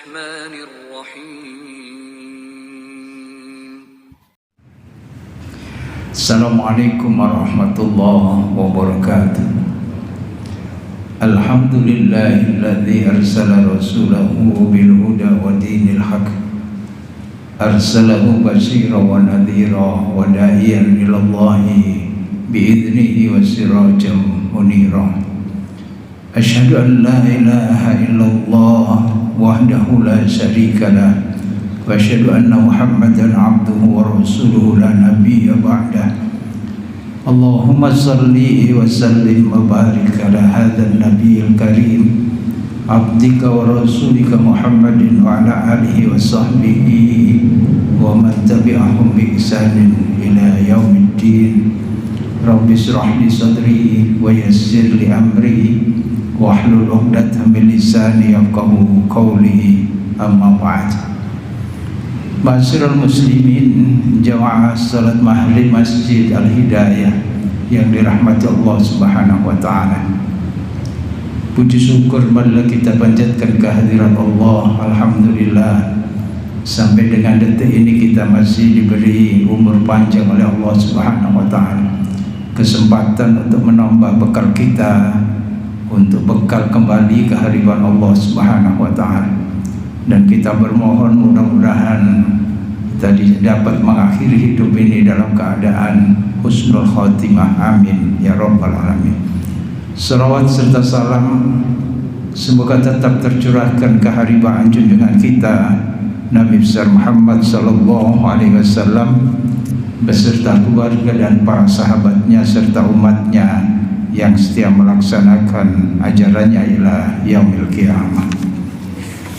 الرحمن الرحيم. Assalamualaikum warahmatullahi wabarakatuh. Alhamdulillahilladzi arsala rasulahu bil huda wa dinil haq. Arsalahu basyiran wa nadhira wa da'iyan ilallahi bi'idnihi wa sirajan munira. Asyhadu an la ilaha illallah wahdahu la syarika lah wa asyhadu anna Muhammadan abduhu wa rasuluhu la nabiyya ba'dah. Allahumma salli wa sallim wa barik ala hadzal nabiyil karim abdika wa rasulika Muhammadin wa ala alihi wa sahbihi wa man tabi'ahum bi ihsanin ila yaumiddin. Rabbi shrah li sadri wa yassir li amri wahlul 'uqdatam min lisani yafqahu qawli, amma ba'd. Ma'asyiral muslimin, jamaah salat maghrib Masjid Al-Hidayah yang dirahmati Allah Subhanahu wa taala. Puji syukur marilah kita panjatkan kehadiran Allah. Alhamdulillah, sampai dengan detik ini kita masih diberi umur panjang oleh Allah Subhanahu wa taala, kesempatan untuk menambah bekal kita, untuk bekal kembali kehadiran Allah Subhanahu wa taala. Dan kita bermohon mudah-mudahan kita dapat mengakhiri hidup ini dalam keadaan husnul khotimah, amin ya rabbal alamin. Salawat serta salam semoga tetap tercurahkan keharibaan junjungan kita Nabi besar Muhammad sallallahu alaihi wasallam beserta keluarga dan para sahabatnya serta umatnya yang setia melaksanakan ajarannya ila yaumil qiyamah.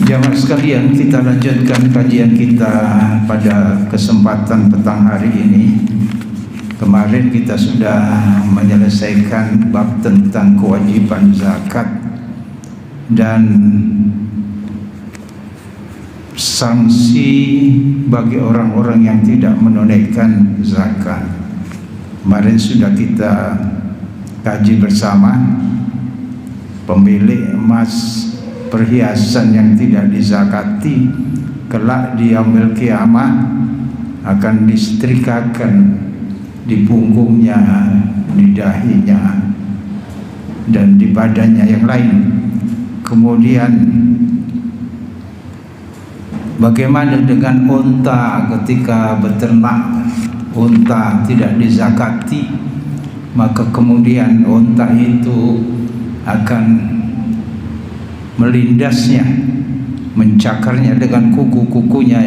Jamaah sekalian, kita lanjutkan kajian kita pada kesempatan petang hari ini. Kemarin kita sudah menyelesaikan bab tentang kewajiban zakat dan sanksi bagi orang-orang yang tidak menunaikan zakat. Kemarin sudah kita kaji bersama. Pemilik emas, perhiasan yang tidak dizakati kelak di yaumil qiyamah akan disetrikakan di punggungnya, di dahinya, dan di badannya yang lain. Kemudian bagaimana dengan unta ketika beternak? Unta tidak dizakati, maka kemudian unta itu akan melindasnya, mencakarnya dengan kuku-kukunya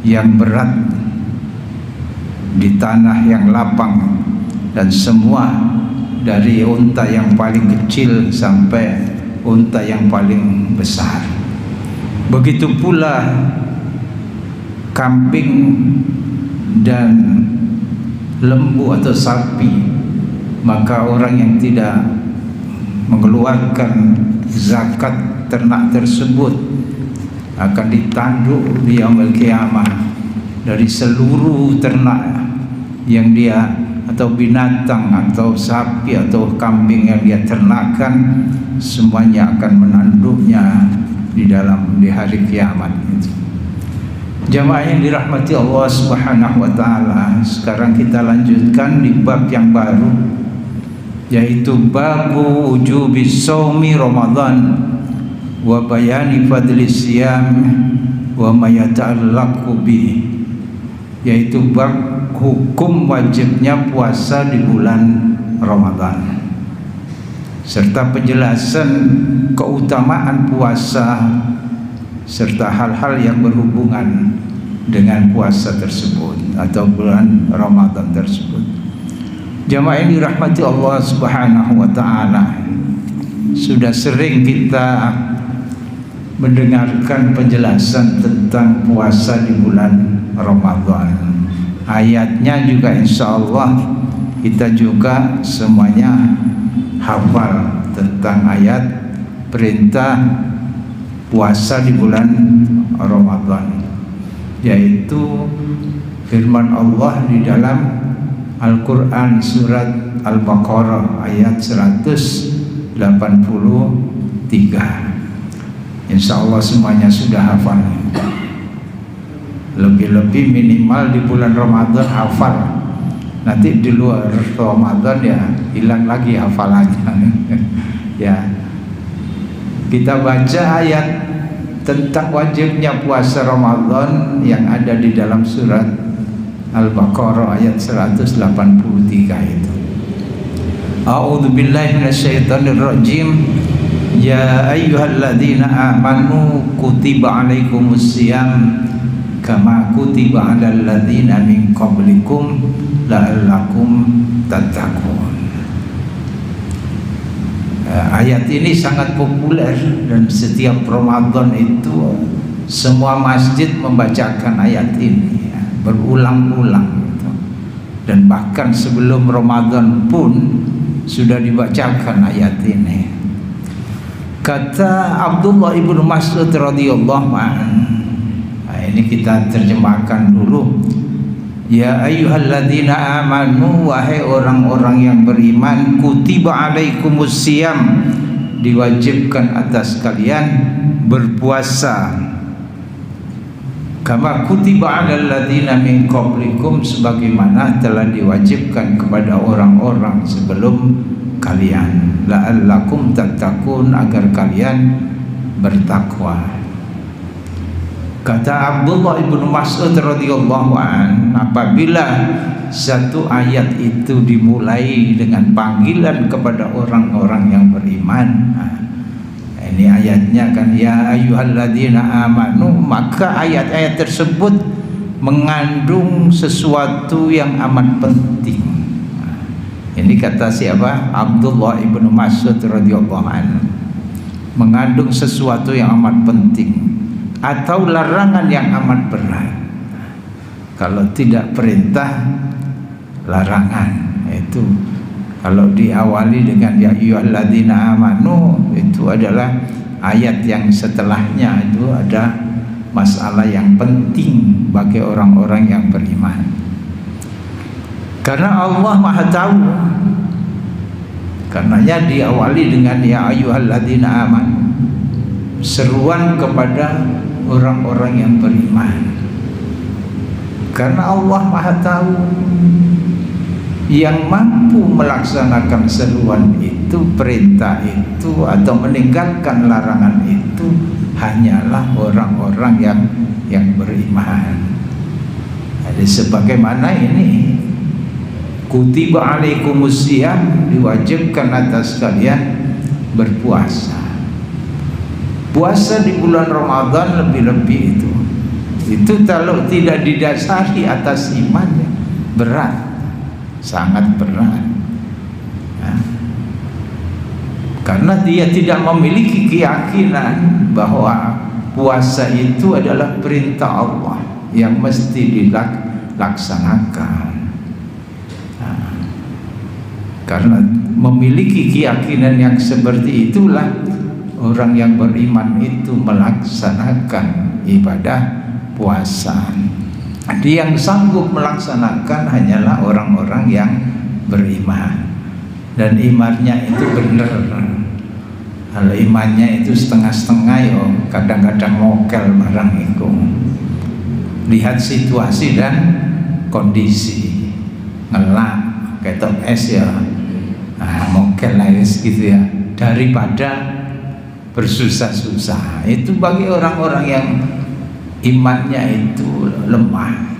yang berat di tanah yang lapang, dan semua dari unta yang paling kecil sampai unta yang paling besar. Begitu pula kambing dan lembu atau sapi, maka orang yang tidak mengeluarkan zakat ternak tersebut akan ditanduk di yaumil qiyamah dari seluruh ternak yang dia, atau binatang atau sapi atau kambing yang dia ternakkan, semuanya akan menanduknya di hari kiamat. Jamaah yang dirahmati Allah Subhanahu wa taala, sekarang kita lanjutkan di bab yang baru, yaitu babu wujubi shaumi Ramadan wa bayani fadli siyam wa ma yata'allaqu bi, yaitu bab hukum wajibnya puasa di bulan Ramadan serta penjelasan keutamaan puasa serta hal-hal yang berhubungan dengan puasa tersebut atau bulan Ramadan tersebut. Jamaah yang dirahmati Allah Subhanahu wa taala, sudah sering kita mendengarkan penjelasan tentang puasa di bulan Ramadan. Ayatnya juga insyaallah kita juga semuanya hafal tentang ayat perintah puasa di bulan Ramadan, yaitu firman Allah di dalam Al-Quran surat Al-Baqarah ayat 183, Insya Allah semuanya sudah hafal. Lebih-lebih minimal di bulan Ramadan hafal. Nanti di luar Ramadan ya hilang lagi hafalannya. Ya, kita baca ayat tentang wajibnya puasa Ramadan yang ada di dalam surat Al-Baqarah ayat 183 itu. A'udzubillahi minasyaitonirrajim. Ya ayyuhalladzina amanu kutiba alaikumusiyam kama kutiba alal ladzina min qablikum la'allakum tattaqun. Ayat ini sangat populer dan setiap Ramadan itu semua masjid membacakan ayat ini ya, berulang-ulang gitu. Dan bahkan sebelum Ramadan pun sudah dibacakan ayat ini. Kata Abdullah ibnu Mas'ud radhiyallahu anhu, ini kita terjemahkan dulu. Ya ayyuhalladzina amanu, wahai orang-orang yang beriman, kutiba alaikumusiyam, diwajibkan atas kalian berpuasa. Kama kutiba alal ladzina min qablikum, sebagaimana telah diwajibkan kepada orang-orang sebelum kalian. La'allakum tattaqun, agar kalian bertakwa. Kata Abdullah ibnu Mas'ud radhiyallahu an, apabila satu ayat itu dimulai dengan panggilan kepada orang-orang yang beriman, ini ayatnya kan ya ayyuhalladzina amanu, maka ayat-ayat tersebut mengandung sesuatu yang amat penting. Ini kata siapa? Abdullah ibnu Mas'ud radhiyallahu anhu, mengandung sesuatu yang amat penting atau larangan yang amat berat. Kalau tidak perintah, larangan. Itu kalau diawali dengan ya ayyuhalladzina amanu, itu adalah ayat yang setelahnya itu ada masalah yang penting bagi orang-orang yang beriman. Karena Allah Maha tahu. Karenanya diawali dengan ya ayyuhalladzina amanu, seruan kepada orang-orang yang beriman. Karena Allah Maha tahu, yang mampu melaksanakan seruan itu, perintah itu, atau meninggalkan larangan itu hanyalah orang-orang yang beriman. Jadi sebagaimana ini kutiba alaikumusiyam, diwajibkan atas kalian berpuasa. Puasa di bulan Ramadan lebih-lebih itu kalau tidak didasari atas iman ya, berat, sangat berat ya. Karena dia tidak memiliki keyakinan bahwa puasa itu adalah perintah Allah yang mesti dilaksanakan. Karena memiliki keyakinan yang seperti itulah orang yang beriman itu melaksanakan ibadah puasa. Yang sanggup melaksanakan hanyalah orang-orang yang beriman, dan imannya itu benar. Kalau imannya itu setengah-setengah ya kadang-kadang mokel barang itu. Lihat situasi dan kondisi, ngelak ketok es ya, mokel lah gitu ya, daripada bersusah-susah. Itu bagi orang-orang yang imannya itu lemah.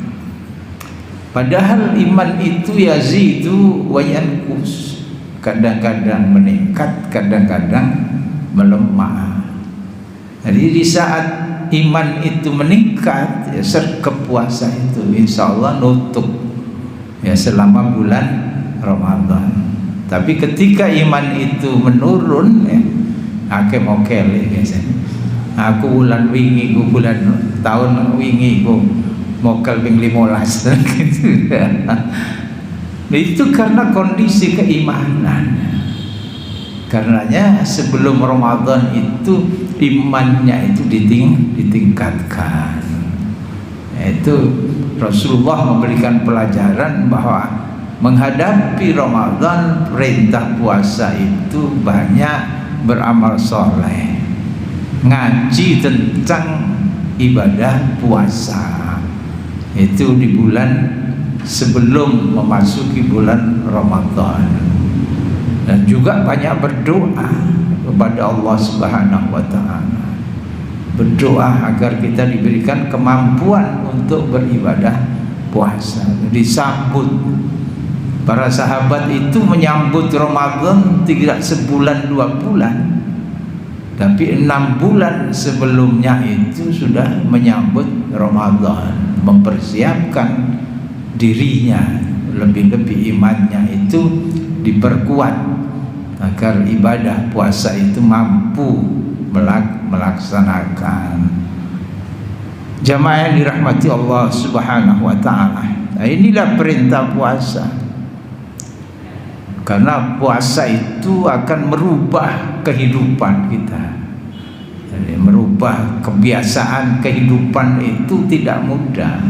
Padahal iman itu yazidu wa yanqus, kadang-kadang meningkat, kadang-kadang melemah. Jadi di saat iman itu meningkat, ya, sergap puasa itu insya Allah nutup ya selama bulan Ramadan. Tapi ketika iman itu menurun ya, akeh mokel biasanya. Aku bulan wingi, aku bulan tahun wingi, aku mokel ping 15 gitu. Itu karena kondisi keimanan. Karenanya sebelum Ramadan itu imannya itu ditingkatkan. Itu Rasulullah memberikan pelajaran bahwa menghadapi Ramadan, perintah puasa itu banyak beramal soleh. ngaji tentang ibadah puasa. Itu di bulan sebelum memasuki bulan Ramadan. Dan juga banyak berdoa kepada Allah Subhanahu wa taala. Berdoa agar kita diberikan kemampuan untuk beribadah puasa. Disambut. Para sahabat itu menyambut Ramadan tidak sebulan 2 bulan, tapi 6 bulan sebelumnya itu sudah menyambut Ramadan, mempersiapkan dirinya, lebih-lebih imannya itu diperkuat agar ibadah puasa itu mampu melaksanakan. Jamaah yang dirahmati Allah Subhanahu wa taala. Nah, inilah perintah puasa. Karena puasa itu akan merubah kehidupan kita. Jadi merubah kebiasaan kehidupan itu tidak mudah.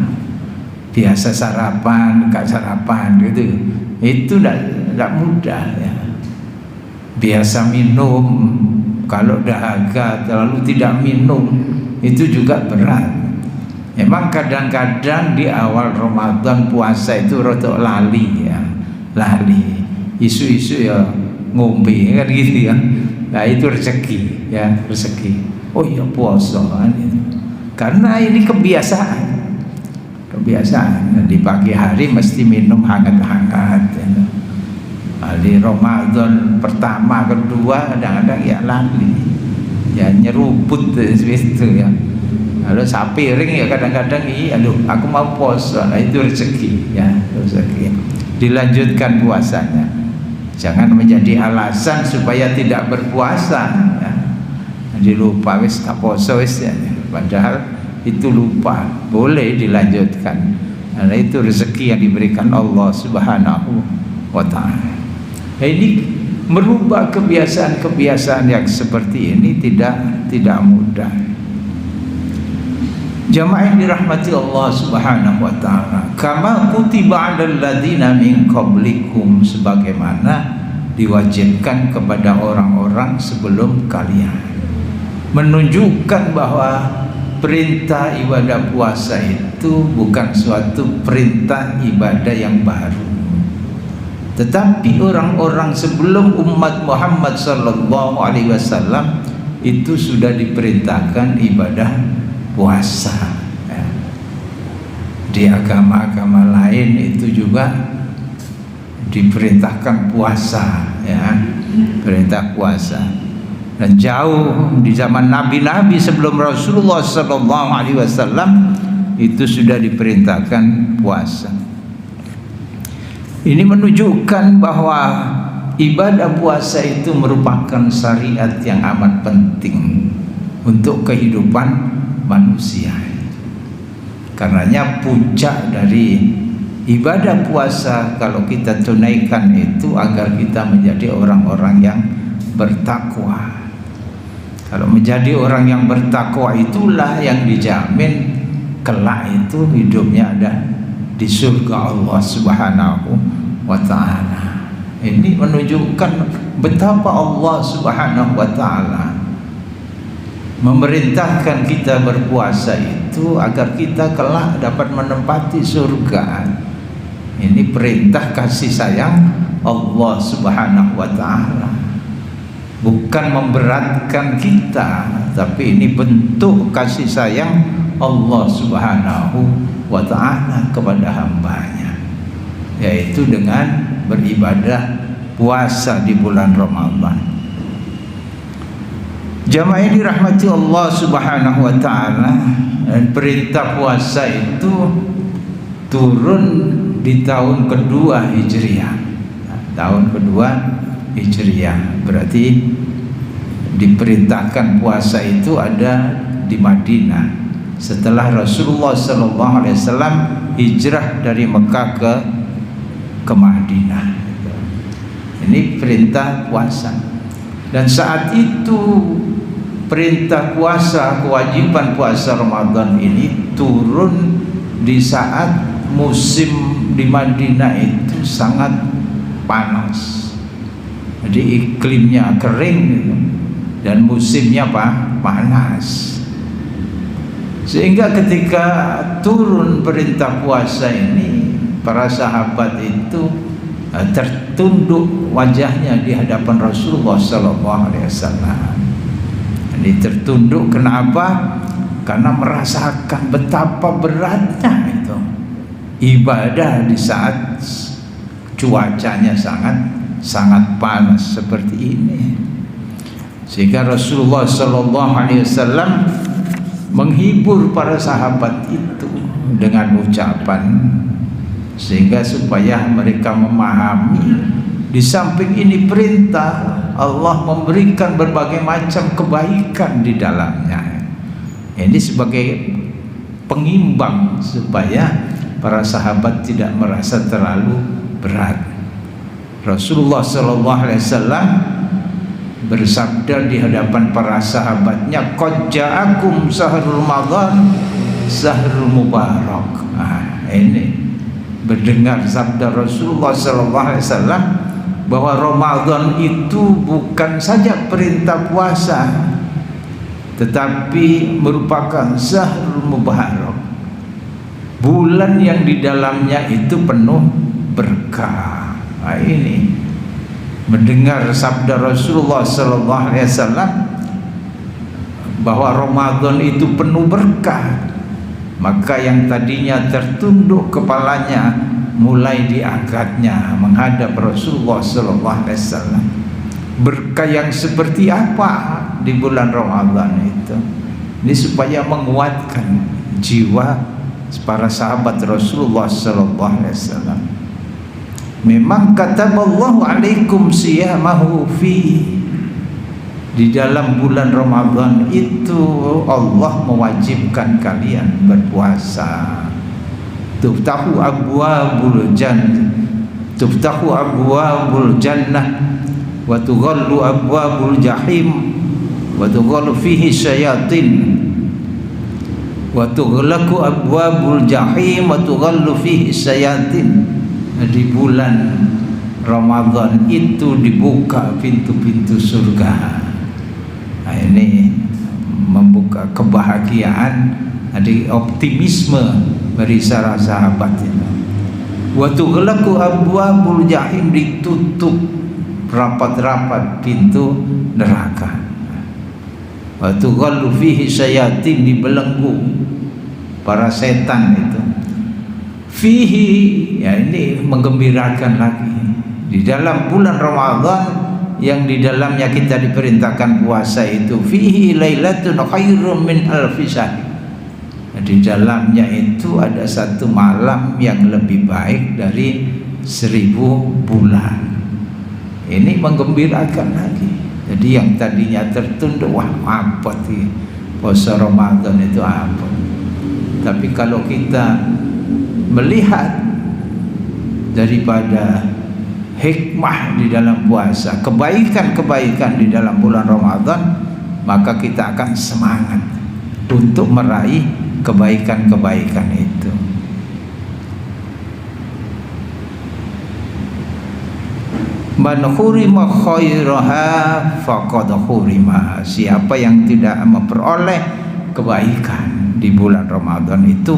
Biasa sarapan, gak sarapan gitu. Itu tidak mudah ya. Biasa minum, kalau dahaga terlalu tidak minum, itu juga berat. Memang kadang-kadang di awal Ramadan puasa itu rotok lali ya, lali. Isu-isu ya ngombe kan gitu ya. Nah itu rezeki ya, rezeki. Oh iya puasa kan itu. Karena ini kebiasaan. Di pagi hari mesti minum hangat-hangat ya. Di Ramadan pertama, kedua kadang-kadang ya lali. Ya nyeruput itu ya. Lalu sapiring ya kadang-kadang aduh aku mau puasa. Nah itu rezeki ya, rezeki. Dilanjutkan puasanya. Jangan menjadi alasan supaya tidak berpuasa ya. Jadi lupa wis tak poso wis ya. Padahal itu lupa, boleh dilanjutkan. Karena itu rezeki yang diberikan Allah Subhanahu wa taala. Ini merubah kebiasaan-kebiasaan yang seperti ini tidak mudah. Jamaah yang dirahmati Allah Subhanahu wa taala, kama kutiba 'alal ladzina min qablikum, sebagaimana diwajibkan kepada orang-orang sebelum kalian. Menunjukkan bahwa perintah ibadah puasa itu bukan suatu perintah ibadah yang baru. Tetapi orang-orang sebelum umat Muhammad sallallahu alaihi wasallam itu sudah diperintahkan ibadah puasa ya. Di agama-agama lain itu juga diperintahkan puasa ya, perintah puasa. Dan jauh di zaman nabi-nabi sebelum Rasulullah sallallahu alaihi wasallam itu sudah diperintahkan puasa. Ini menunjukkan bahwa ibadah puasa itu merupakan syariat yang amat penting untuk kehidupan manusia. Karenanya puncak dari ibadah puasa kalau kita tunaikan itu agar kita menjadi orang-orang yang bertakwa. Kalau menjadi orang yang bertakwa itulah yang dijamin kelak itu hidupnya ada di surga Allah Subhanahu wa taala. Ini menunjukkan betapa Allah Subhanahu wa taala memerintahkan kita berpuasa itu agar kita kelak dapat menempati surga. Ini perintah kasih sayang Allah Subhanahu wa taala. Bukan memberatkan kita, tapi ini bentuk kasih sayang Allah Subhanahu wa ta'ala kepada hambanya, yaitu dengan beribadah puasa di bulan Ramadan. Jamaah yang dirahmati Allah Subhanahu wa ta'ala, dan perintah puasa itu turun di tahun kedua Hijriah. Tahun kedua Hijriah berarti diperintahkan puasa itu ada di Madinah setelah Rasulullah SAW hijrah dari Mekah ke Madinah. Ini perintah puasa. Dan saat itu perintah puasa, kewajiban puasa Ramadan ini turun di saat musim di Madinah itu sangat panas. Jadi iklimnya kering gitu. dan musimnya panas. Sehingga ketika turun perintah puasa ini, para sahabat itu tertunduk wajahnya di hadapan Rasulullah SAW. Ini tertunduk kenapa? Karena merasakan betapa beratnya itu ibadah di saat cuacanya sangat panas seperti ini. Sehingga Rasulullah SAW menghibur para sahabat itu dengan ucapan, sehingga supaya mereka memahami di samping ini perintah, Allah memberikan berbagai macam kebaikan di dalamnya. Ini sebagai pengimbang supaya para sahabat tidak merasa terlalu berat. Rasulullah SAW bersabda di hadapan para sahabatnya, qad ja'akum syahrul Ramadan syahrul mubarak. Ini mendengar sabda Rasulullah SAW bahwa Ramadan itu bukan saja perintah puasa, tetapi merupakan syahrul mubarak, bulan yang di dalamnya itu penuh berkah. Ini mendengar sabda Rasulullah SAW bahwa Ramadan itu penuh berkah, maka yang tadinya tertunduk kepalanya mulai diangkatnya menghadap Rasulullah SAW. Berkah yang seperti apa di bulan Ramadan itu? Ini supaya menguatkan jiwa para sahabat Rasulullah SAW. Memang kataballahu alaikum siyamahu fi, di dalam bulan Ramadan itu Allah mewajibkan kalian berpuasa. Tuftahu abwabul jannah, tuftahu abwabul jannah wa tughallu abwabul jahim wa tughallu fihi syayatin wa tughlaqu abwabul jahim wa tughallu fihi syayatin. Di bulan Ramadan itu dibuka pintu-pintu surga. Nah, ini membuka kebahagiaan, ada optimisme bagi para sahabat itu. Wa tughlaqu abwabul jahim, ditutup rapat-rapat pintu neraka. Wa tughallu fihi syayatin, dibelenggu para setan itu. Fihi, ya ini menggembirakan lagi di dalam bulan Ramadan yang di dalamnya kita diperintahkan puasa itu. Fihi lailatun khairum min alfi syahr, di dalamnya itu ada satu malam yang lebih baik dari 1000 bulan. Ini menggembirakan lagi. Jadi yang tadinya tertunda, wah apa sih puasa Ramadan itu apa? Tapi kalau kita melihat daripada hikmah di dalam puasa, kebaikan-kebaikan di dalam bulan Ramadan, maka kita akan semangat untuk meraih kebaikan-kebaikan itu. Man khurima khairaha faqad khurima, siapa yang tidak memperoleh kebaikan di bulan Ramadan itu,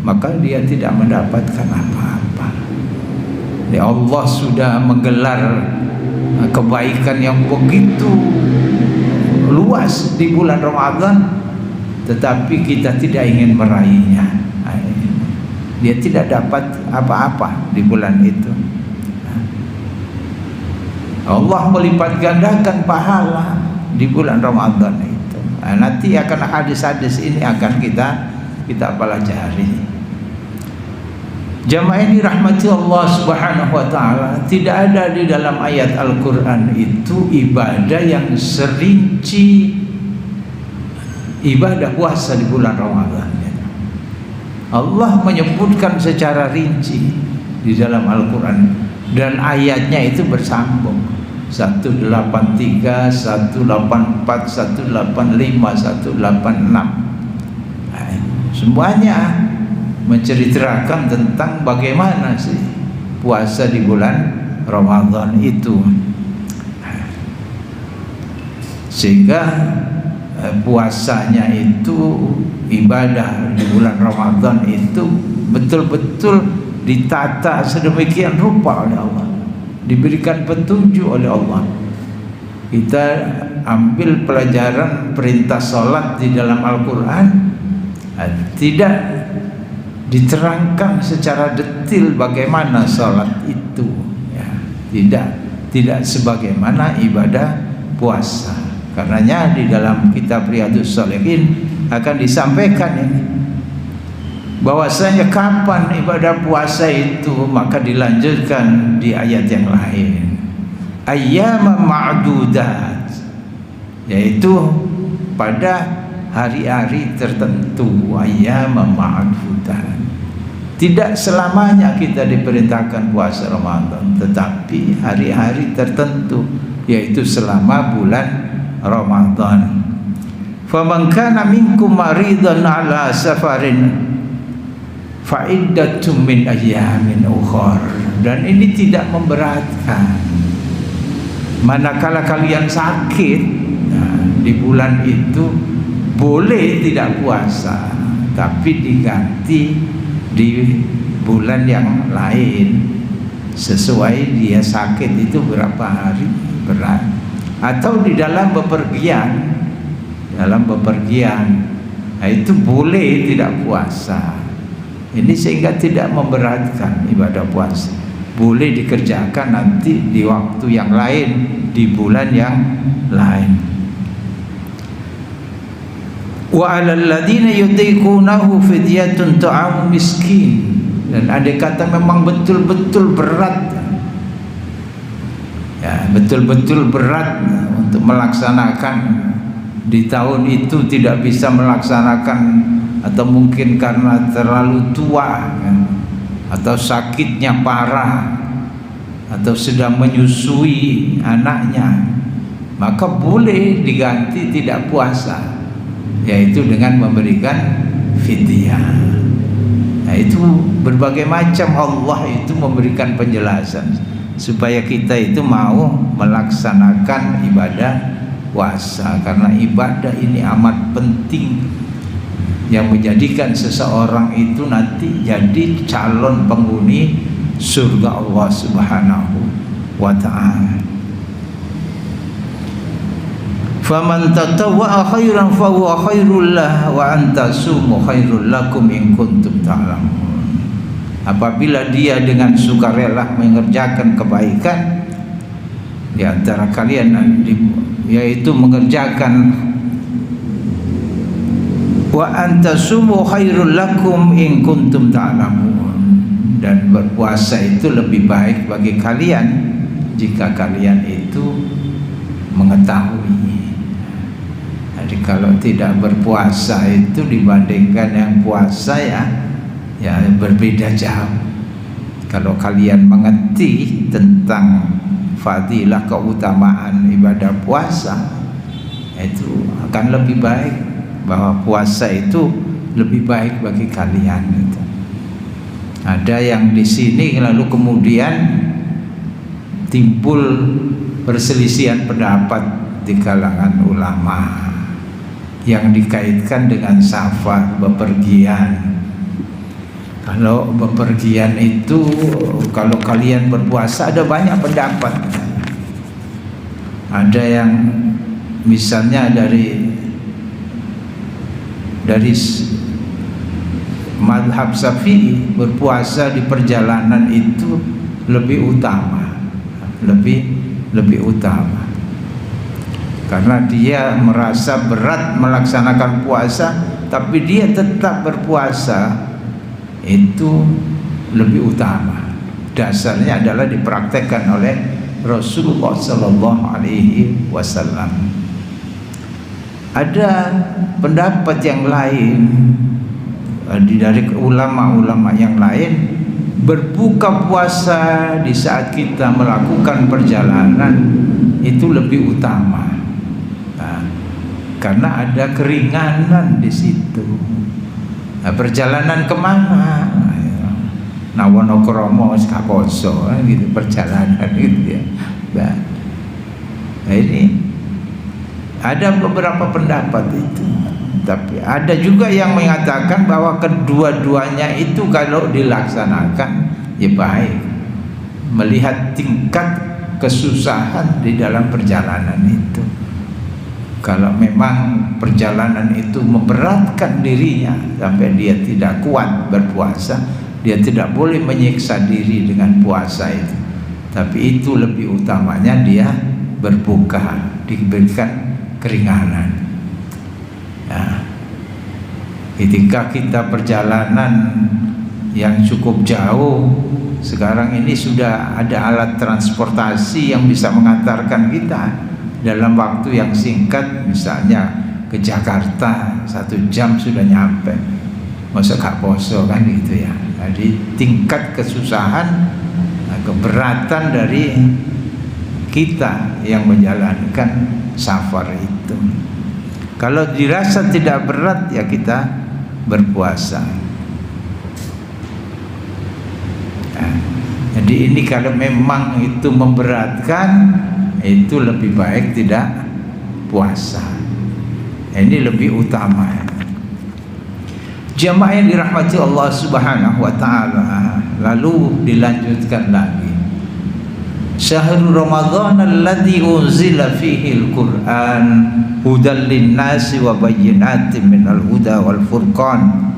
maka dia tidak mendapatkan apa-apa. Ya, Allah sudah menggelar kebaikan yang begitu luas di bulan Ramadan, tetapi kita tidak ingin meraihnya. Dia tidak dapat apa-apa di bulan itu. Allah melipat gandakan pahala di bulan Ramadan itu. Nanti akan hadis-hadis ini akan kita pelajari. Jamaah ini rahmati Allah Subhanahu wa taala, tidak ada di dalam ayat Al-Qur'an itu ibadah yang serinci ibadah puasa di bulan Ramadan. Allah menyebutkan secara rinci di dalam Al-Qur'an, dan ayatnya itu bersambung, 183, 184, 185, 186. Semuanya menceritakan tentang bagaimana sih puasa di bulan Ramadan itu. sehingga puasanya itu, ibadah di bulan Ramadan itu betul-betul ditata sedemikian rupa oleh Allah, diberikan petunjuk oleh Allah. Kita ambil pelajaran perintah sholat di dalam Al-Quran, tidak diterangkan secara detail bagaimana sholat itu, ya, tidak sebagaimana ibadah puasa. Karenanya di dalam kitab Riyadhus Shalihin akan disampaikan ini, bahwasanya kapan ibadah puasa itu, maka dilanjutkan di ayat yang lain, ayyaman ma'dudat, yaitu pada hari-hari tertentu. Ayyaman ma'dudat, tidak selamanya kita diperintahkan puasa Ramadan, tetapi hari-hari tertentu, yaitu selama bulan Ramadan. Faman kana minkum maridan ala safarin fa'iddatum min ayyamin ukhar. Dan ini tidak memberatkan. Manakala kalian sakit, nah, di bulan itu boleh tidak puasa, tapi diganti di bulan yang lain sesuai dia sakit itu berapa hari berat, atau di dalam bepergian, nah, itu boleh tidak puasa. Ini sehingga tidak memberatkan ibadah puasa, boleh dikerjakan nanti di waktu yang lain, di bulan yang lain. Wa 'alal ladzina yutiqunahu fidyatun ta'amu miskin. Dan andai kata memang betul-betul berat, ya, betul-betul berat untuk melaksanakan di tahun itu, tidak bisa melaksanakan, atau mungkin karena terlalu tua, kan, atau sakitnya parah, atau sedang menyusui anaknya, maka boleh diganti tidak puasa, yaitu dengan memberikan fidyah. Nah, itu berbagai macam Allah itu memberikan penjelasan supaya kita itu mau melaksanakan ibadah puasa, karena ibadah ini amat penting yang menjadikan seseorang itu nanti jadi calon penghuni surga Allah Subhanahu wa ta'ala. Faman tatawwa'a khairan fa huwa khairul lah wa antasumu khairul lakum in kuntum ta'lamun. Apabila dia dengan sukarela mengerjakan kebaikan di antara kalian, yaitu mengerjakan, wa antasumu khairul lakum in kuntum ta'lamun, dan berpuasa itu lebih baik bagi kalian jika kalian itu mengetahui. Jadi kalau tidak berpuasa itu dibandingkan yang puasa, ya berbeda jauh. Kalau kalian mengerti tentang fadilah, keutamaan ibadah puasa, itu akan lebih baik, bahwa puasa itu lebih baik bagi kalian gitu. Ada yang di sini lalu kemudian timbul perselisihan pendapat di kalangan ulama yang dikaitkan dengan safar, bepergian. Kalau bepergian itu, kalau kalian berpuasa, ada banyak pendapat. Ada yang misalnya dari madhab Syafi'i, berpuasa di perjalanan itu lebih utama, lebih utama, karena dia merasa berat melaksanakan puasa, tapi dia tetap berpuasa, itu lebih utama. Dasarnya adalah dipraktekkan oleh Rasulullah Sallallahu Alaihi Wasallam. Ada pendapat yang lain dari ulama-ulama yang lain, berbuka puasa di saat kita melakukan perjalanan itu lebih utama. Nah, karena ada keringanan di situ. Nah, perjalanan kemana? Nah, Wonokromo Skakoso, gitu perjalanan gitu ya. Nah, ini Ada beberapa pendapat itu, tapi ada juga yang mengatakan bahwa kedua-duanya itu kalau dilaksanakan ya baik. Melihat tingkat kesusahan di dalam perjalanan itu. Kalau memang perjalanan itu memberatkan dirinya sampai dia tidak kuat berpuasa, dia tidak boleh menyiksa diri dengan puasa itu. Tapi itu lebih utamanya dia berbuka, diberikan keringanan. Nah, ketika kita perjalanan yang cukup jauh, sekarang ini sudah ada alat transportasi yang bisa mengantarkan kita dalam waktu yang singkat, misalnya ke Jakarta 1 jam sudah nyampe. Masa gak poso kan gitu ya. Jadi tingkat kesusahan, keberatan dari kita yang menjalankan safar itu. Kalau dirasa tidak berat ya kita berpuasa. Nah, jadi ini kalau memang itu memberatkan, itu lebih baik tidak puasa. Ini lebih utama. Jamaah yang dirahmati Allah Subhanahu wa taala, lalu dilanjutkan lagi. Syahrul Ramadan alladzi unzila fihi al-Qur'an hudan lin-nasi wa bayyinatin minal huda wal furqan.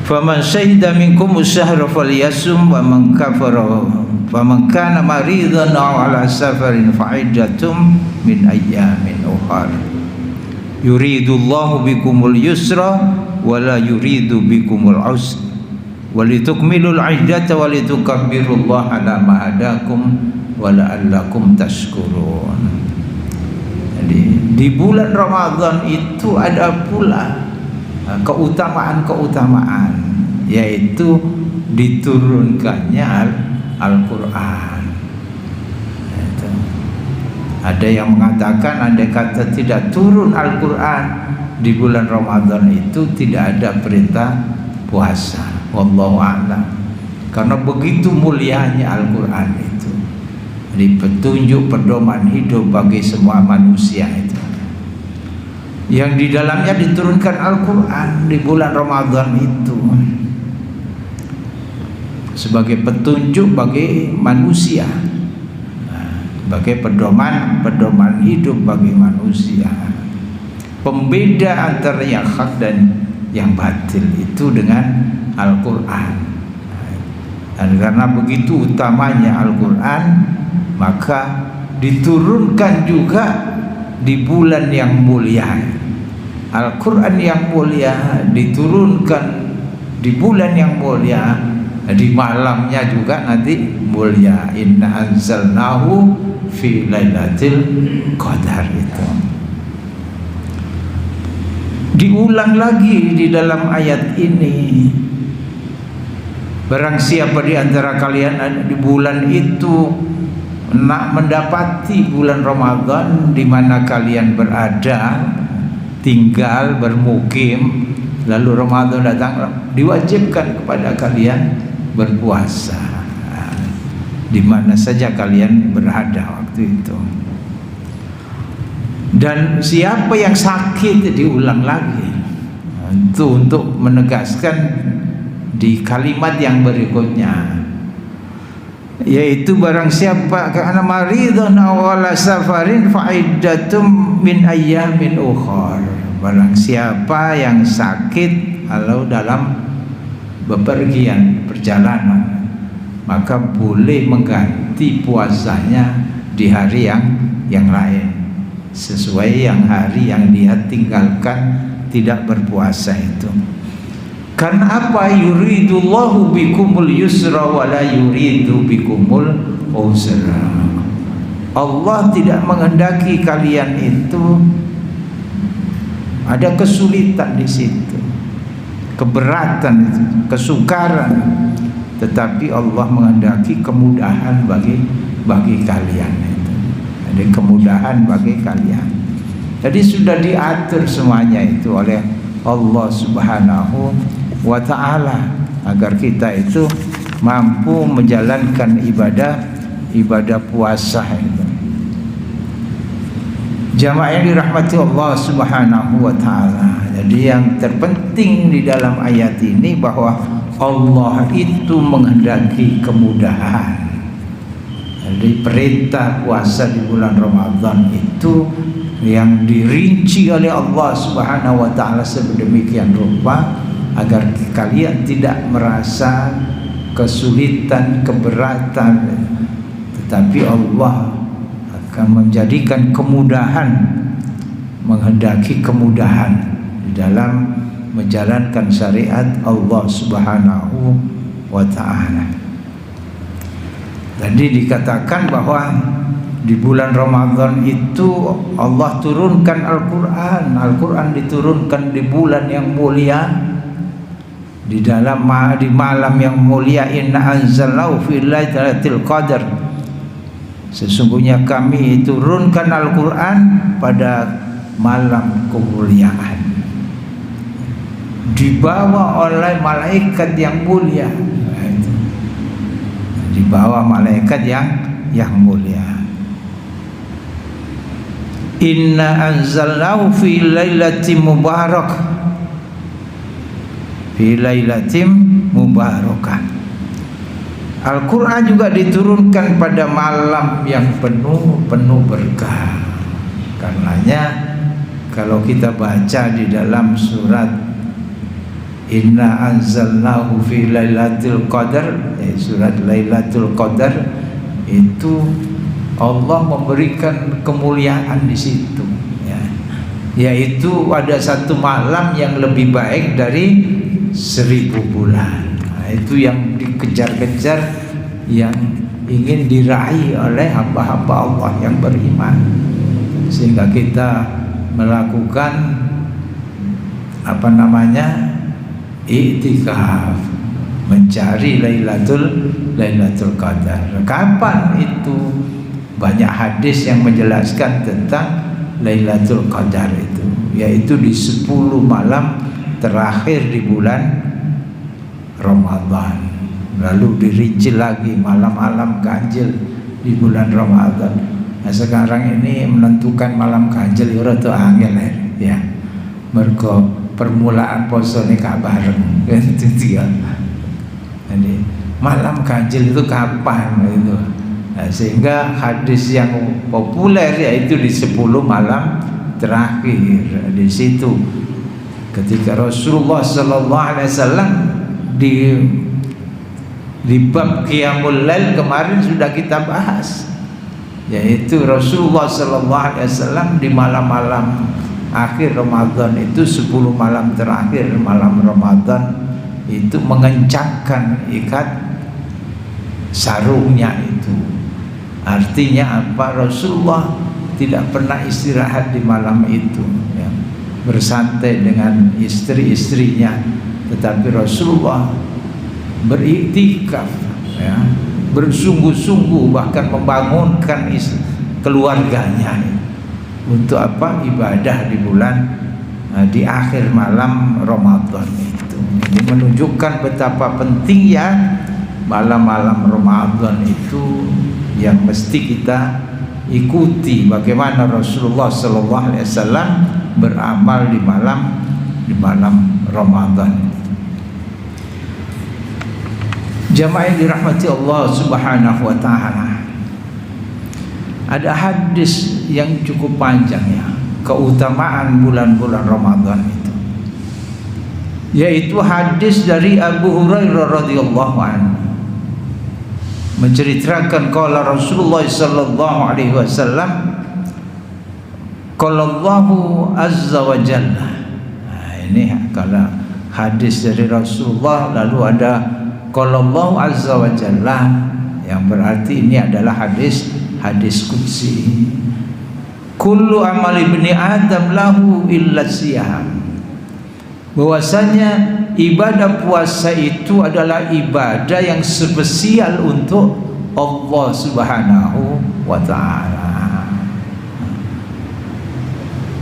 Faman syahida minkum asyhara falyasum wa man kafara faman kana maridan aw ala safarin fa'iddatum min ayyamin ukhra. Yuridullahu bikumul yusra wa la yuridu bikumul usra walitukmilul iddata walitukabbirullaha ala ma hadakum wa la'allakum tashkurun. Jadi di bulan Ramadan itu ada pula keutamaan-keutamaan, yaitu diturunkannya Al-Quran. Ada yang mengatakan andai kata tidak turun Al-Quran di bulan Ramadan itu tidak ada perintah puasa. Wallahu a'lam. Karena begitu mulianya Al-Quran itu, jadi petunjuk pedoman hidup bagi semua manusia itu, yang di dalamnya diturunkan Al-Quran di bulan Ramadan itu sebagai petunjuk bagi manusia, sebagai pedoman hidup bagi manusia, pembeda antara yang hak dan yang batil itu dengan Al-Quran. Dan karena begitu utamanya Al-Quran, maka diturunkan juga di bulan yang mulia. Al-Quran yang mulia diturunkan di bulan yang mulia, di malamnya juga nanti mulia. Inna anzalnahu fi lailatul qadar itu. Diulang lagi di dalam ayat ini. Barang siapa di antara kalian di bulan itu nak mendapati bulan Ramadan di mana kalian berada, tinggal bermukim, lalu Ramadan datang, diwajibkan kepada kalian berpuasa di mana saja kalian berada waktu itu. Dan siapa yang sakit, diulang lagi itu untuk menegaskan di kalimat yang berikutnya, yaitu barang siapa kana maridun aw ala safarin fa'iddatum min ayyamin ukhra. Barang siapa yang sakit atau dalam bepergian perjalanan, maka boleh mengganti puasanya di hari yang lain, sesuai yang hari yang dia tinggalkan tidak berpuasa itu. Karena apa? Yuridullahu bikumul yusra wa la yuridu bikumul usra. Allah tidak menghendaki kalian itu ada kesulitan di situ, keberatan, kesukaran, tetapi Allah menghendaki kemudahan bagi kalian itu. Ada kemudahan bagi kalian. Jadi sudah diatur semuanya itu oleh Allah Subhanahu wa ta'ala agar kita itu mampu menjalankan ibadah puasa itu. Jamaah yang dirahmati Allah Subhanahu wa taala. Jadi yang terpenting di dalam ayat ini bahwa Allah itu menghendaki kemudahan. Jadi perintah puasa di bulan Ramadan itu yang dirinci oleh Allah Subhanahu wa taala sedemikian rupa agar kalian tidak merasa kesulitan, keberatan, tetapi Allah akan menjadikan kemudahan, menghendaki kemudahan di dalam menjalankan syariat Allah Subhanahu wa taala. Jadi dikatakan bahwa di bulan Ramadan itu Allah turunkan Al-Quran. Al-Quran diturunkan di bulan yang mulia, di malam yang mulia. Inna anzalnahu fi lailatul qadar. Sesungguhnya kami turunkan Al-Quran pada malam kemuliaan, dibawa oleh malaikat yang mulia, dibawa malaikat yang mulia. Inna anzalnahu fi lailatin mubarak, fi lailatin mubarakah. Al-Quran juga diturunkan pada malam yang penuh berkah. Karenanya kalau kita baca di dalam surat Inna anzalnahu fi lailatul qadar, surat Lailatul Qadar, itu Allah memberikan kemuliaan di situ, ya. Yaitu ada satu malam yang lebih baik dari 1000 bulan. Itu yang dikejar-kejar, yang ingin diraih oleh hamba-hamba Allah yang beriman, sehingga kita melakukan iktikaf, mencari Lailatul Qadar. Kapan itu? Banyak hadis yang menjelaskan tentang Lailatul Qadar itu, yaitu di 10 malam terakhir di bulan Ramadan. Lalu dirinci lagi malam-malam ganjil di bulan Ramadan. Nah, sekarang ini menentukan malam ganjil itu angel, ya. Mergo permulaan poso ini bareng itu dia. Jadi malam ganjil itu kapan itu? Nah, sehingga hadis yang populer yaitu di 10 malam terakhir. Di situ ketika Rasulullah sallallahu alaihi wasallam di bab Qiyamul Lail kemarin sudah kita bahas, yaitu Rasulullah sallallahu alaihi wasallam di malam-malam akhir Ramadan itu 10 malam terakhir malam Ramadan itu mengencangkan ikat sarungnya itu. Artinya apa? Rasulullah tidak pernah istirahat di malam itu, ya, bersantai dengan istri-istrinya, tetapi Rasulullah beriktikaf, ya, bersungguh-sungguh, bahkan membangunkan keluarganya untuk apa? Ibadah di bulan di akhir malam Ramadan itu. Ini menunjukkan betapa pentingnya malam-malam Ramadan itu, yang mesti kita ikuti bagaimana Rasulullah sallallahu alaihi wasallam beramal di malam Ramadan. Jamaah yang dirahmati Allah Subhanahu wa taala. Ada hadis yang cukup panjang, ya, keutamaan bulan-bulan Ramadan itu, yaitu hadis dari Abu Hurairah radhiyallahu anhu menceritakan qala Rasulullah sallallahu alaihi wasallam qala Allahu azza wa jalla. Nah, ini kalau hadis dari Rasulullah lalu ada qala Allahu azza wa jalla, yang berarti ini adalah hadis qudsi. Kullu amal ibni Adam lahu illa siyam. Bahwasanya ibadah puasa itu adalah ibadah yang spesial untuk Allah Subhanahu wa taala.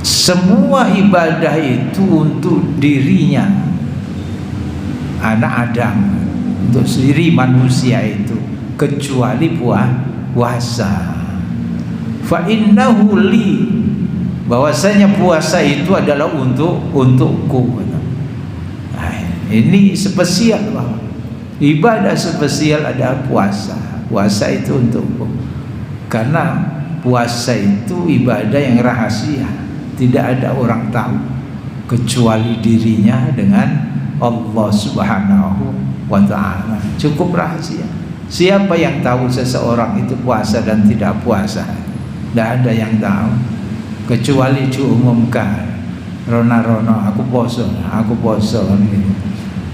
Semua ibadah itu untuk dirinya anak Adam, untuk sendiri manusia itu, kecuali puasa. Fa innahu li, bahwasanya puasa itu adalah untukku. Nah, ini spesial, bahwa ibadah spesial adalah puasa. Puasa itu untukku, karena puasa itu ibadah yang rahasia, tidak ada orang tahu kecuali dirinya dengan Allah Subhanahu wa ta'ala. Cukup rahasia. Siapa yang tahu seseorang itu puasa dan tidak puasa? Tidak ada yang tahu kecuali diumumkan, Rona aku poso gitu.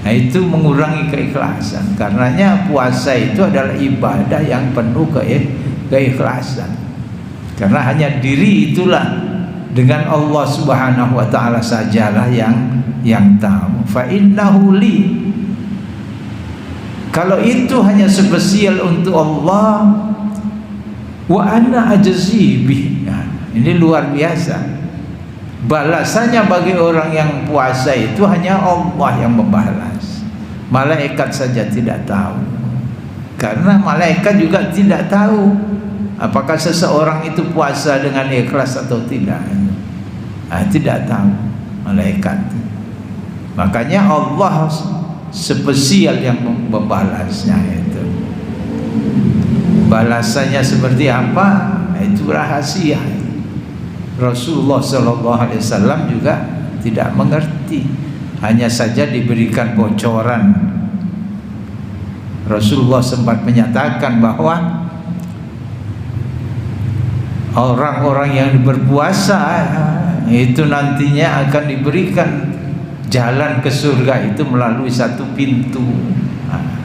Nah, itu mengurangi keikhlasan. Karenanya puasa itu adalah ibadah yang penuh keikhlasan. Karena hanya diri itulah dengan Allah Subhanahu wa ta'ala sajalah yang tahu. Fa innahu li, kalau itu hanya spesial untuk Allah, wa ana ajzi bih. Nah, ini luar biasa. Balasannya bagi orang yang puasa itu hanya Allah yang membalas. Malaikat saja tidak tahu. Karena malaikat juga tidak tahu apakah seseorang itu puasa dengan ikhlas atau tidak. Nah, tidak tahu malaikat. Makanya Allah spesial yang membalasnya itu. Balasannya seperti apa? Itu rahasia. Rasulullah SAW juga tidak mengerti, hanya saja diberikan bocoran. Rasulullah sempat menyatakan bahwa orang-orang yang berpuasa itu nantinya akan diberikan jalan ke surga itu melalui satu pintu. Nah,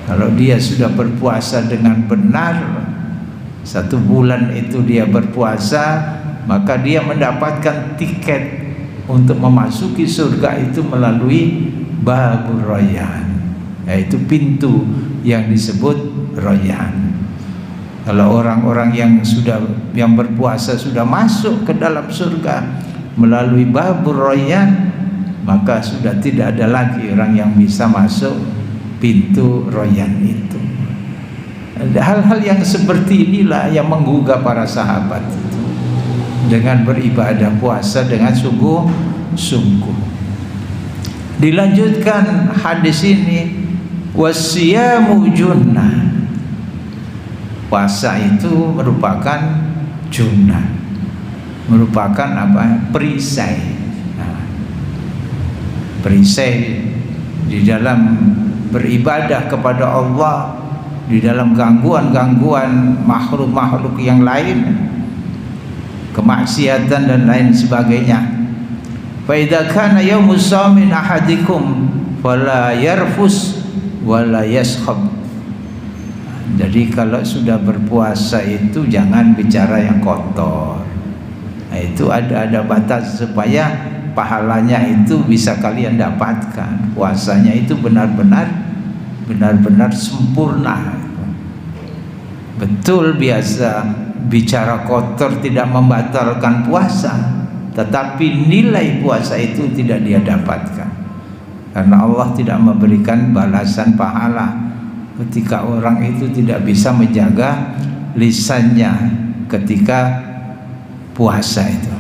kalau dia sudah berpuasa dengan benar, 1 bulan itu dia berpuasa, maka dia mendapatkan tiket untuk memasuki surga itu melalui Babur Rayyan, yaitu pintu yang disebut Rayyan. Kalau orang-orang yang berpuasa sudah masuk ke dalam surga melalui Babur Rayyan, maka sudah tidak ada lagi orang yang bisa masuk pintu Rayyan itu. Hal-hal yang seperti inilah yang menggugah para sahabat itu dengan beribadah puasa dengan sungguh-sungguh. Dilanjutkan hadis ini, wasiyamu junnah. Puasa itu merupakan junnah, merupakan apa? Perisai. Nah, perisai di dalam beribadah kepada Allah, di dalam gangguan-gangguan makhluk-makhluk yang lain, kemaksiatan dan lain sebagainya. Fa idza kana yaumus shamin ahadikum fala yarfus wala yaskhab. Jadi kalau sudah berpuasa itu jangan bicara yang kotor. Nah, itu ada batas supaya pahalanya itu bisa kalian dapatkan. Puasanya itu benar-benar sempurna. Betul, biasa bicara kotor tidak membatalkan puasa, tetapi nilai puasa itu tidak dia dapatkan, karena Allah tidak memberikan balasan pahala ketika orang itu tidak bisa menjaga lisannya ketika puasa itu.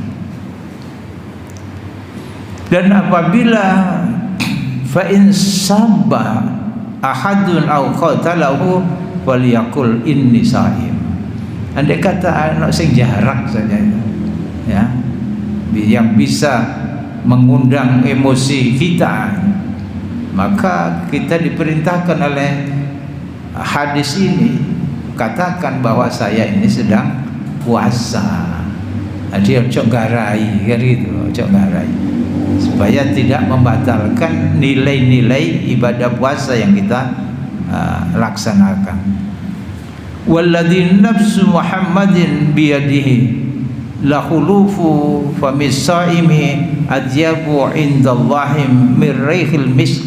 Dan apabila fa in sabba ahadun aw qatalahu falyaqul inni shaim. Andai kata anak sing jarak saja itu, ya, yang bisa mengundang emosi kita, maka kita diperintahkan oleh hadis ini, katakan bahwa saya ini sedang puasa. Jadi ojo garai, kan gitu, ojo garai, supaya tidak membatalkan nilai-nilai ibadah puasa yang kita laksanakan. Walladzi nafsu Muhammadin biyadihi la khulufu famis saimi adyabu indallahi min rihil misk.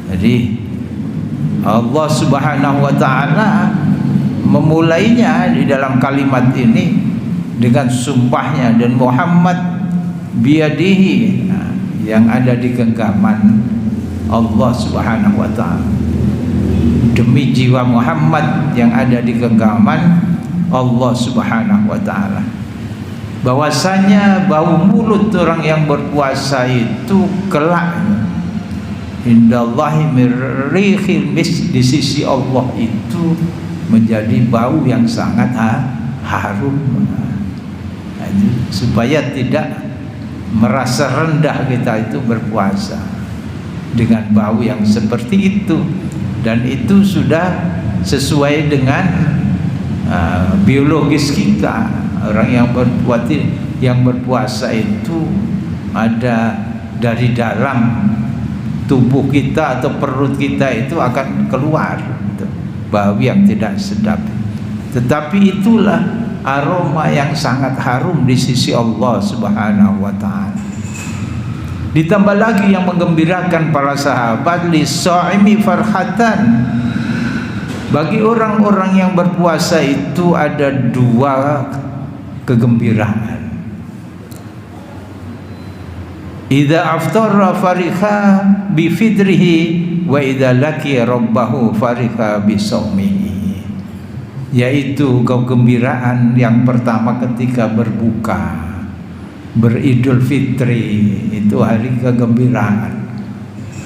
Jadi Allah Subhanahu wa ta'ala memulainya di dalam kalimat ini dengan sumpahnya, dan Muhammad biyadihi, yang ada di genggaman Allah Subhanahu wa ta'ala. Demi jiwa Muhammad yang ada di genggaman Allah Subhanahu wa ta'ala. bahwasanya bau mulut orang yang berpuasa itu kelak indallahi mirrihil mis, di sisi Allah itu menjadi bau yang sangat harum. Nah, supaya tidak merasa rendah kita itu berpuasa dengan bau yang seperti itu, dan itu sudah sesuai dengan biologis kita. Orang yang berpuasa itu ada dari dalam tubuh kita atau perut kita itu akan keluar bau yang tidak sedap, tetapi itulah aroma yang sangat harum di sisi Allah Subhanahu wa ta'ala. Ditambah lagi yang menggembirakan para sahabat, lis-shaimi farhatan, bagi orang-orang yang berpuasa itu ada dua kegembiraan. Idza aftara fariha bi fidrihi wa idza laqiya rabbahu fariha bi shaumihi, yaitu kegembiraan yang pertama ketika berbuka, beridul fitri, itu hari kegembiraan.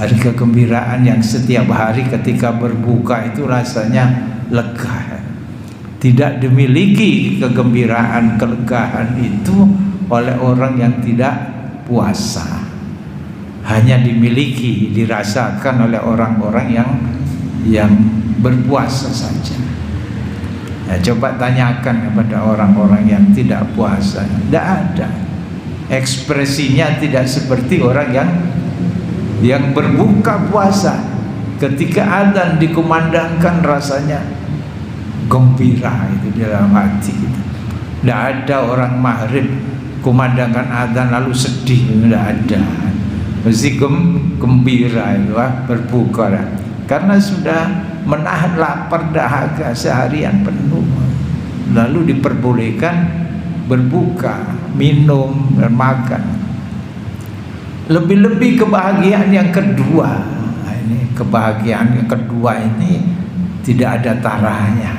Hari kegembiraan yang setiap hari ketika berbuka itu rasanya lega. Tidak dimiliki kegembiraan, kelegaan itu oleh orang yang tidak puasa. Hanya dimiliki, dirasakan oleh orang-orang yang berpuasa saja. Nah, coba tanyakan kepada orang-orang yang tidak puasa, tidak ada. Ekspresinya tidak seperti orang yang berbuka puasa. Ketika adzan dikumandangkan rasanya gembira itu di dalam hati kita. Tidak ada orang maghrib kumandangkan adzan lalu sedih, tidak ada. Mesti gembira itu berbuka, karena sudah menahan lapar dahaga seharian penuh, lalu diperbolehkan berbuka, minum dan makan. Lebih-lebih kebahagiaan yang kedua, ini kebahagiaan yang kedua ini tidak ada taranya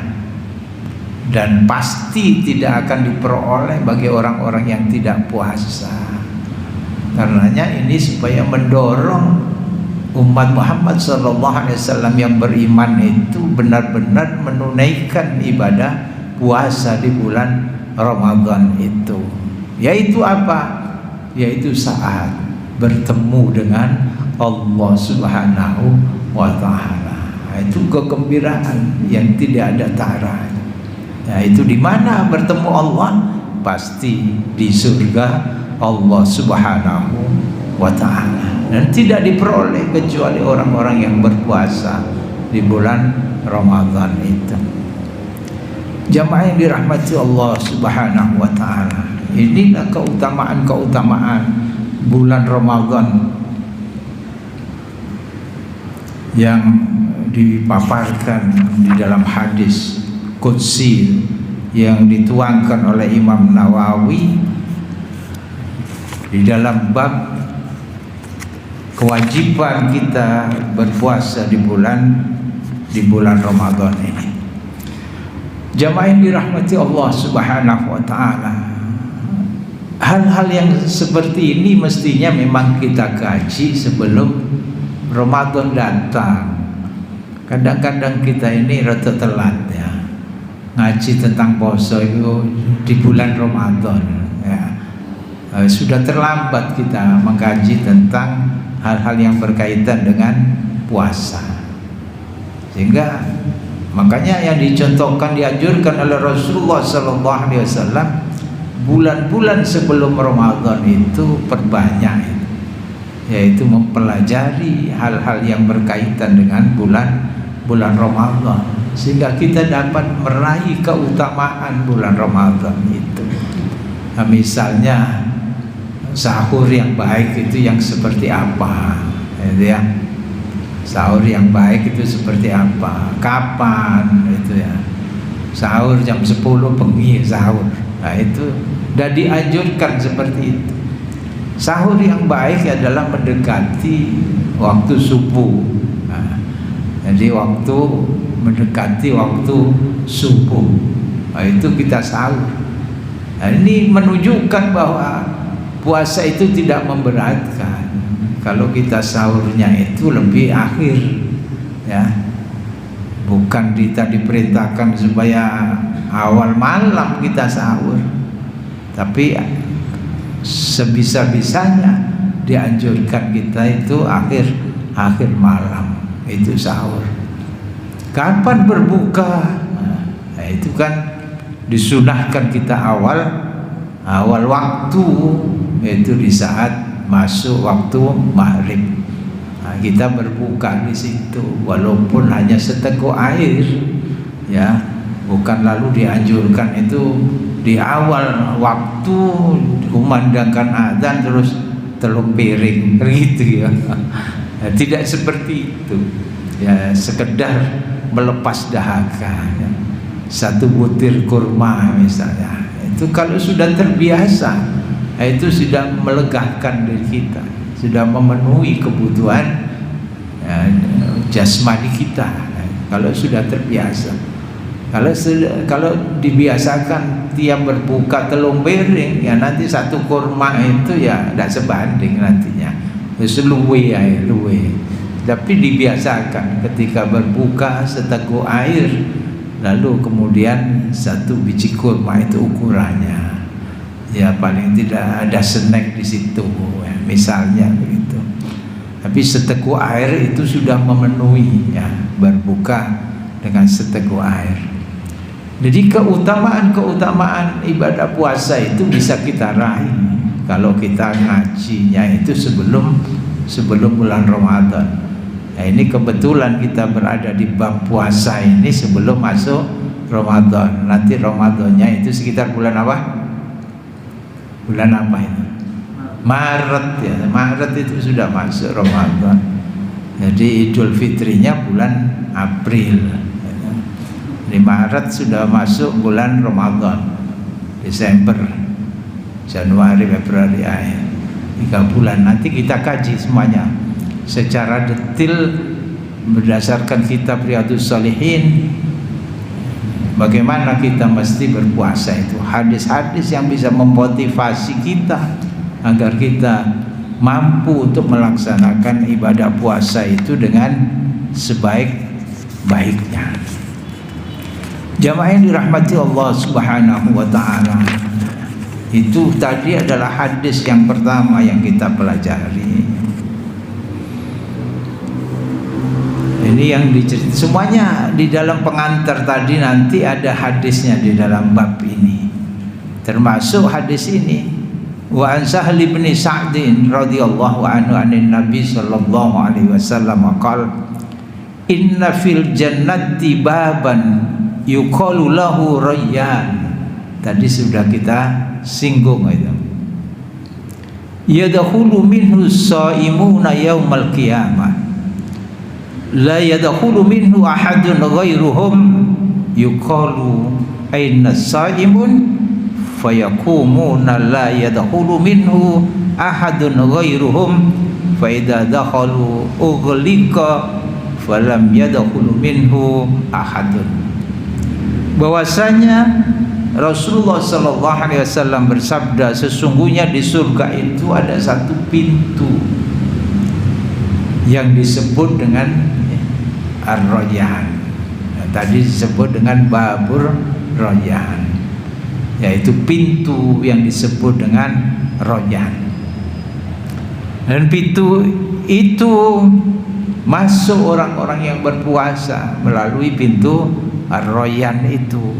dan pasti tidak akan diperoleh bagi orang-orang yang tidak puasa. Karenanya ini supaya mendorong umat Muhammad SAW yang beriman itu benar-benar menunaikan ibadah puasa di bulan Ramadan itu. Yaitu apa? Yaitu saat bertemu dengan Allah Subhanahu wa ta'ala. Itu kegembiraan yang tidak ada taranya. Ya, itu di mana bertemu Allah? Pasti di surga Allah Subhanahu wa ta'ala. Dan tidak diperoleh kecuali orang-orang yang berpuasa di bulan Ramadan itu. Jamaah yang dirahmati Allah Subhanahu wa ta'ala, inilah keutamaan-keutamaan bulan Ramadan yang dipaparkan di dalam hadis qudsi yang dituangkan oleh Imam Nawawi di dalam bab kewajiban kita berpuasa di bulan Ramadan ini. Jamaah yang dirahmati Allah Subhanahu wa ta'ala, hal-hal yang seperti ini mestinya memang kita kaji sebelum Ramadan datang. Kadang-kadang kita ini rada telat ya, ngaji tentang puasa itu di bulan Ramadan ya. Sudah terlambat kita mengkaji tentang hal-hal yang berkaitan dengan puasa, sehingga makanya yang dicontohkan, dianjurkan oleh Rasulullah SAW, bulan-bulan sebelum Ramadan itu perbanyak, yaitu mempelajari hal-hal yang berkaitan dengan bulan Ramadan, sehingga kita dapat meraih keutamaan bulan Ramadan itu. Nah, misalnya sahur yang baik itu yang seperti apa, gitu ya. Sahur yang baik itu seperti apa, kapan itu ya. Sahur jam 10 bengi sahur. Nah, itu sudah dianjurkan seperti itu. Sahur yang baik adalah mendekati waktu subuh. Nah, jadi waktu mendekati waktu subuh, nah, itu kita sahur. Nah, ini menunjukkan bahwa puasa itu tidak memberatkan. Kalau kita sahurnya itu lebih akhir, ya, bukan kita diperintahkan supaya awal malam kita sahur, tapi sebisa-bisanya dianjurkan kita itu akhir malam itu sahur. Kapan berbuka? Nah, itu kan disunahkan kita awal waktu, yaitu di saat masuk waktu maghrib. Nah, kita berbuka di situ walaupun hanya seteguk air, ya, bukan lalu dianjurkan itu di awal waktu kumandangkan azan terus telung piring gitu, ya. Nah, tidak seperti itu, ya, sekedar melepas dahaga, ya. Satu butir kurma misalnya, itu kalau sudah terbiasa, itu sudah melegakan diri kita, sudah memenuhi kebutuhan, ya, jasmani kita, kalau sudah terbiasa. Kalau dibiasakan tiap berbuka telung piring, ya nanti satu kurma itu ya tidak sebanding nantinya, luwe. Tapi dibiasakan ketika berbuka seteguk air, lalu kemudian satu biji kurma itu ukurannya, ya paling tidak ada snack di situ, ya, misalnya begitu. Tapi seteguk air itu sudah memenuhi, ya, berbuka dengan seteguk air. Jadi keutamaan ibadah puasa itu bisa kita raih kalau kita ngajinya itu sebelum bulan Ramadan. Nah, ini kebetulan kita berada di bab puasa ini sebelum masuk Ramadan. Nanti Ramadannya itu sekitar bulan apa? Bulan apa itu? Maret, ya. Maret itu sudah masuk Ramadan. Jadi Idul Fitrinya bulan April. Di Maret sudah masuk bulan Ramadan. Desember, Januari, Februari, akhir 3 bulan. Nanti kita kaji semuanya secara detail berdasarkan kitab Riyadhus Shalihin, bagaimana kita mesti berpuasa itu, hadis-hadis yang bisa memotivasi kita agar kita mampu untuk melaksanakan ibadah puasa itu dengan sebaik-baiknya. Jamaah yang dirahmati Allah Subhanahu wa taala, itu tadi adalah hadis yang pertama yang kita pelajari. Ini yang diceritakan semuanya di dalam pengantar tadi, nanti ada hadisnya di dalam bab ini, termasuk hadis ini. Wa an Sahl bin Sa'din radhiyallahu anhu anin Nabi sallallahu alaihi wasallam qala inna fil jannati baban yuqalu lahu Rayyan. Tadi sudah kita singgung itu. Yadkhulu minhu as-shaimuna yaumal qiyamah la yadkhulu minhu ahadun ghairuhum yuqalu aina as-saimun fayakumuna la yadkhulu minhu ahadun ghairuhum fa idza dakhalu ughliqa falam yadkhulu minhu ahadun. Bahwasanya Rasulullah sallallahu alaihi wasallam bersabda, sesungguhnya di surga itu ada satu pintu yang disebut dengan Ar-Rayyan. Nah, tadi disebut dengan Babur Rayyan, yaitu pintu yang disebut dengan Rayyan. Dan pintu itu masuk orang-orang yang berpuasa melalui pintu Ar-Rayyan itu,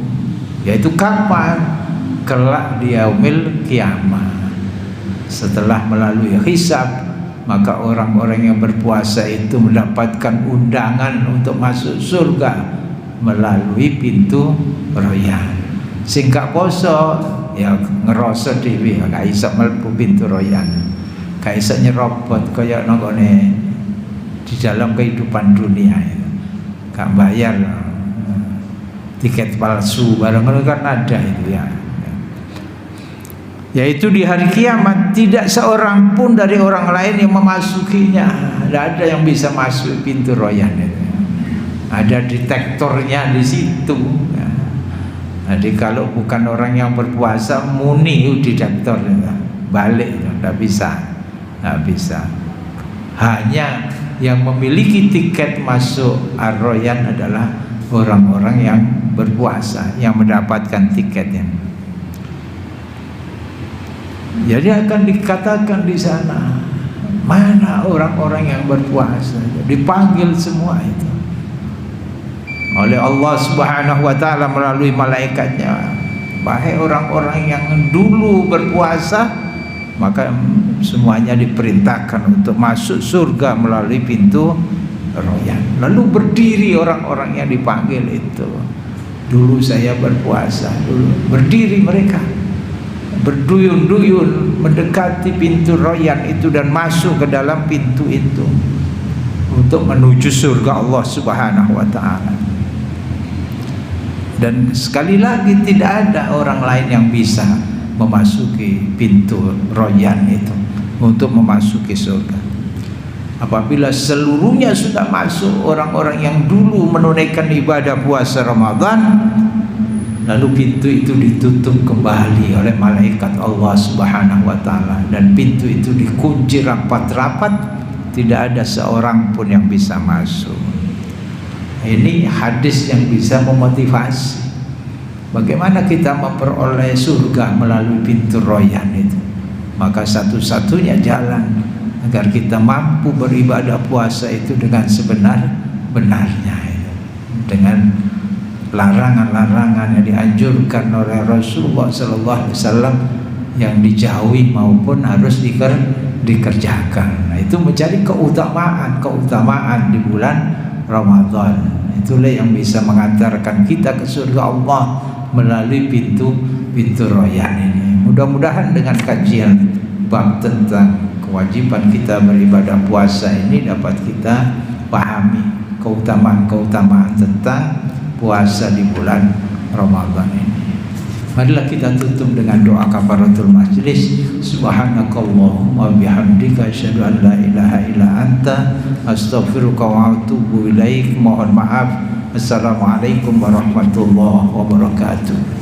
yaitu kapan? Kelak di yaumil qiyamah, setelah melalui hisab, maka orang-orang yang berpuasa itu mendapatkan undangan untuk masuk surga melalui pintu Rayyan. Sing gak poso ya ngerasa dhewe gak iso mlebu pintu Rayyan, gak iso nyerobot kaya nonggone di dalam kehidupan dunia itu. Gak bayar tiket palsu barang kan ada itu, ya. Yaitu di hari kiamat tidak seorang pun dari orang lain yang memasukinya. Tidak ada yang bisa masuk pintu Rayyan itu. Ada detektornya di situ, ya. Jadi kalau bukan orang yang berpuasa, muni di daftar balik, tidak bisa. Hanya yang memiliki tiket masuk Ar-Rayyan adalah orang-orang yang berpuasa, yang mendapatkan tiketnya. Jadi akan dikatakan di sana, mana orang-orang yang berpuasa? Dipanggil semua itu oleh Allah Subhanahu wa ta'ala melalui malaikatnya. Wahai orang-orang yang dulu berpuasa, maka semuanya diperintahkan untuk masuk surga melalui pintu Rayyan. Lalu berdiri orang-orang yang dipanggil itu. Dulu saya berpuasa, dulu berdiri mereka, berduyun-duyun mendekati pintu Rayyan itu dan masuk ke dalam pintu itu untuk menuju surga Allah Subhanahu wa ta'ala. Dan sekali lagi tidak ada orang lain yang bisa memasuki pintu Rayyan itu untuk memasuki surga. Apabila seluruhnya sudah masuk, orang-orang yang dulu menunaikan ibadah puasa Ramadan, lalu pintu itu ditutup kembali oleh malaikat Allah Subhanahu wa ta'ala, dan pintu itu dikunci rapat-rapat, tidak ada seorang pun yang bisa masuk. Ini hadis yang bisa memotivasi bagaimana kita memperoleh surga melalui pintu Rayyan itu. Maka satu-satunya jalan agar kita mampu beribadah puasa itu dengan sebenar-benarnya, dengan larangan-larangan yang dianjurkan oleh Rasulullah SAW yang dijauhi maupun harus dikerjakan. Nah, itu menjadi keutamaan di bulan Ramadan. Itulah yang bisa mengantarkan kita ke surga Allah melalui pintu Rayyan ini. Mudah-mudahan dengan kajian bab tentang kewajiban kita beribadah puasa ini dapat kita pahami keutamaan-keutamaan tentang puasa di bulan Ramadan ini. Marilah kita tutup dengan doa kafaratul majlis. Subhanakallahumma bihamdika asyhadu an la ilaha illa anta astaghfiruka wa atubu ilaik. Mohon maaf. Assalamualaikum warahmatullahi wabarakatuh.